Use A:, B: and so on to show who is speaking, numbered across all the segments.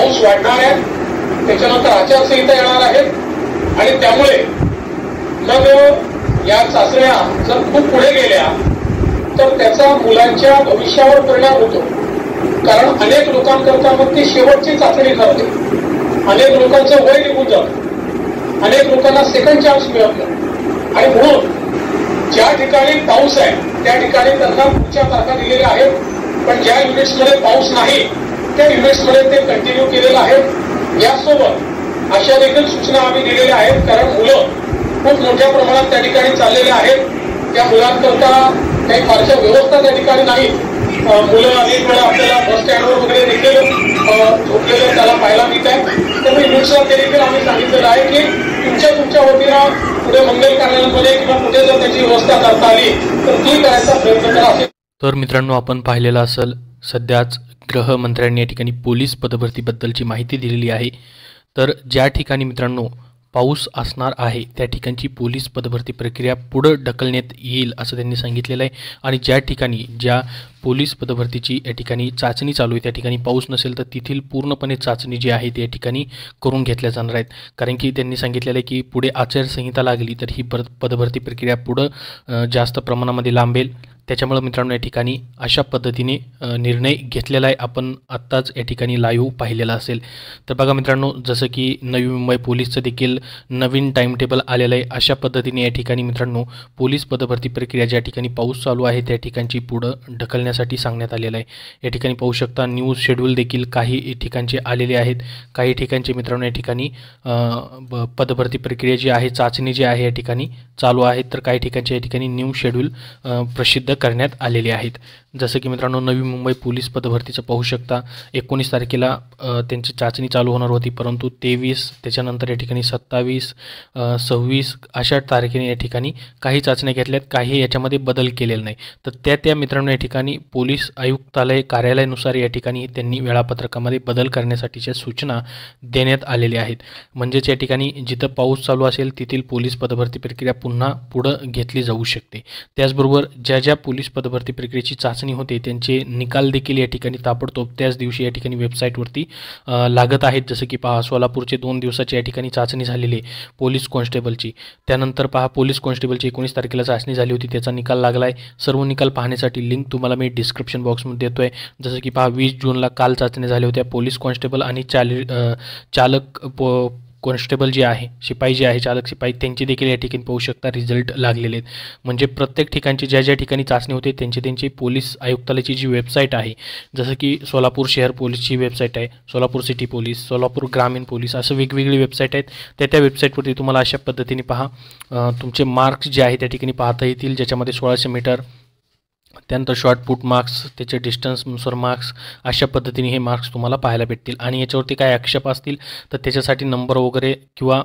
A: पाऊस वाढणार आहे, त्याच्यानंतर आचारसंहिता येणार आहे आणि त्यामुळे मग या चाचण्या जर खूप पुढे गेल्या तर त्याचा मुलांच्या भविष्यावर परिणाम होतो. कारण अनेक लोकांकरता मग ती शेवटची चाचणी ठरते. अनेक लोकांचं वय निघून जातं, अनेक लोकांना सेकंड चान्स मिळत नाही आणि म्हणून ज्या ठिकाणी पाऊस आहे त्या ठिकाणी त्यांना पुढच्या तारखा दिलेल्या आहेत, पण ज्या युनिट्समध्ये पाऊस नाही त्या युनिट्समध्ये ते कंटिन्यू केलेलं आहे. यासोबत अशा देखील सूचना आम्ही दिलेल्या आहेत, कारण मुलं खूप मोठ्या प्रमाणात त्या ठिकाणी चाललेले आहेत. त्या मुलांकरता काही फारशा व्यवस्था त्या ठिकाणी नाही. मुलं अनेक वेळा आपल्याला बस स्टँडवर वगैरे देखील झोपलेलं त्याला पाहायला मिळत आहे. त्यामुळे युनिट्सला ते देखील आम्ही सांगितलेलं आहे की तुमच्या वतीनं पुढे मंगल कार्यालयांमध्ये किंवा कुठे जर त्याची व्यवस्था करता आली तर ती करायचा प्रयत्न करा असे.
B: तर मित्रांनो, आपण पाहिलेलं असेल सध्याच गृहमंत्र्यांनी या ठिकाणी पोलीस पदभरतीबद्दलची माहिती दिलेली आहे. तर ज्या ठिकाणी मित्रांनो पाऊस असणार आहे त्या ठिकाणची पोलीस पदभरती प्रक्रिया पुढं ढकलण्यात येईल असं त्यांनी सांगितलेलं आहे. आणि ज्या ठिकाणी ज्या पोलीस पदभरतीची या ठिकाणी चाचणी चालू आहे त्या ठिकाणी पाऊस नसेल तर तेथील पूर्णपणे चाचणी जी आहे ती या ठिकाणी करून घेतल्या जाणार आहेत. कारण की त्यांनी सांगितलेलं आहे की पुढे आचारसंहिता लागली तर ही पदभरती प्रक्रिया पुढं जास्त प्रमाणामध्ये लांबेल. त्याच्यामुळे मित्रांनो या ठिकाणी अशा पद्धतीने निर्णय घेतलेला आहे. आपण आत्ताच या ठिकाणी लाईव्ह पाहिलेला असेल. तर बघा मित्रांनो, जसं की नवी मुंबई पोलीसचं देखील नवीन टाईम टेबल आलेलं आहे. अशा पद्धतीने या ठिकाणी मित्रांनो पोलीस पदभरती प्रक्रिया ज्या ठिकाणी पाऊस चालू आहे त्या ठिकाणची पुढं ढकलण्यासाठी सांगण्यात आलेलं आहे. या ठिकाणी पाहू शकता न्यूज शेड्यूल देखील काही ठिकाणचे आलेले आहेत. काही ठिकाणचे मित्रांनो या ठिकाणी पदभरती प्रक्रिया जी आहे, चाचणी जी आहे या ठिकाणी चालू आहे. तर काही ठिकाणचे या ठिकाणी न्यूज शेड्यूल प्रसिद्ध करण्यात आलेले आहेत. जसं की मित्रांनो नवी मुंबई पोलीस पदभरतीचं पाहू शकता 19 तारखेला त्यांची चाचणी चालू होणार होती, परंतु 23 त्याच्यानंतर या ठिकाणी 27 26 अशा तारखेने या ठिकाणी काही चाचण्या घेतल्यात, काही याच्यामध्ये बदल केलेला नाही. तर त्या मित्रांनो या ठिकाणी पोलीस आयुक्तालय कार्यालयानुसार या ठिकाणी त्यांनी वेळापत्रकामध्ये बदल करण्यासाठीच्या सूचना देण्यात आलेल्या आहेत. म्हणजेच या ठिकाणी जिथं पाऊस चालू असेल तेथील पोलीस पदभरती प्रक्रिया पुन्हा पुढं घेतली जाऊ शकते. त्याचबरोबर ज्या पोलीस पदभरती प्रक्रियेची चाचणी होते त्यांचे निकाल देखील या ठिकाणी ताबडतोब त्याच दिवशी या ठिकाणी वेबसाईटवरती लागत आहेत. जसं की पहा सोलापूरचे 2 दिवसाची या ठिकाणी चाचणी झालेली आहे पोलीस कॉन्स्टेबलची. त्यानंतर पहा पोलीस कॉन्स्टेबलची 19 तारखेला चाचणी झाली होती, त्याचा निकाल लागला आहे. सर्व निकाल पाहण्यासाठी लिंक तुम्हाला मी डिस्क्रिप्शन बॉक्समध्ये देतो आहे. जसं की पहा 20 जूनला काल चाचणी झाल्या होत्या पोलीस कॉन्स्टेबल आणि चालक कॉन्स्टेबल जे आहे, शिपाई जे आहे, चालक शिपाई, त्यांची देखील या ठिकाणी पाहू शकता रिझल्ट लागलेले आहेत. म्हणजे प्रत्येक ठिकाणची ज्या ठिकाणी चाचणी होते त्यांची पोलीस आयुक्तालयाची जी वेबसाईट आहे, जसं की सोलापूर शहर पोलीसची वेबसाईट आहे, सोलापूर सिटी पोलीस, सोलापूर ग्रामीण पोलीस, असं वेगवेगळी वेबसाईट आहेत. त्या वेबसाईटवरती तुम्हाला अशा पद्धतीने पहा तुमचे मार्क्स जे आहे त्या ठिकाणी पाहता येतील, ज्याच्यामध्ये 1600 मीटर, त्यानंतर शॉर्ट पुट मार्क्स, त्याचे डिस्टन्सनुसार मार्क्स, अशा पद्धतीने हे मार्क्स तुम्हाला पाहायला भेटतील. आणि याच्यावरती काय आक्षेप असतील तर त्याच्यासाठी नंबर वगैरे किंवा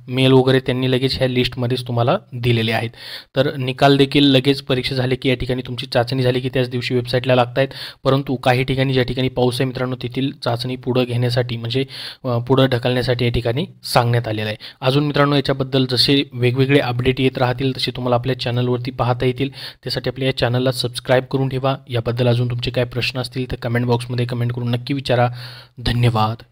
B: मेल वगैरे त्यांनी लगेच ह्या लिस्टमध्येच तुम्हाला दिलेले आहेत. तर निकाल देखील लगेच परीक्षा झाली की या ठिकाणी तुमची चाचणी झाली की त्याच दिवशी वेबसाईटला लागत आहेत. परंतु काही ठिकाणी ज्या ठिकाणी पाऊस आहे मित्रांनो तेथील चाचणी पुढं घेण्यासाठी म्हणजे पुढं ढकलण्यासाठी या ठिकाणी सांगण्यात आलेलं आहे. अजून मित्रांनो याच्याबद्दल जसे वेगवेगळे अपडेट येत राहतील तसे तुम्हाला आपल्या चॅनलवरती पाहता येतील. त्यासाठी आपल्या या चॅनलला सबस्क्राईब करून ठेवा. याबद्दल अजून तुमचे काय प्रश्न असतील तर कमेंट बॉक्समध्ये कमेंट करून नक्की विचारा. धन्यवाद.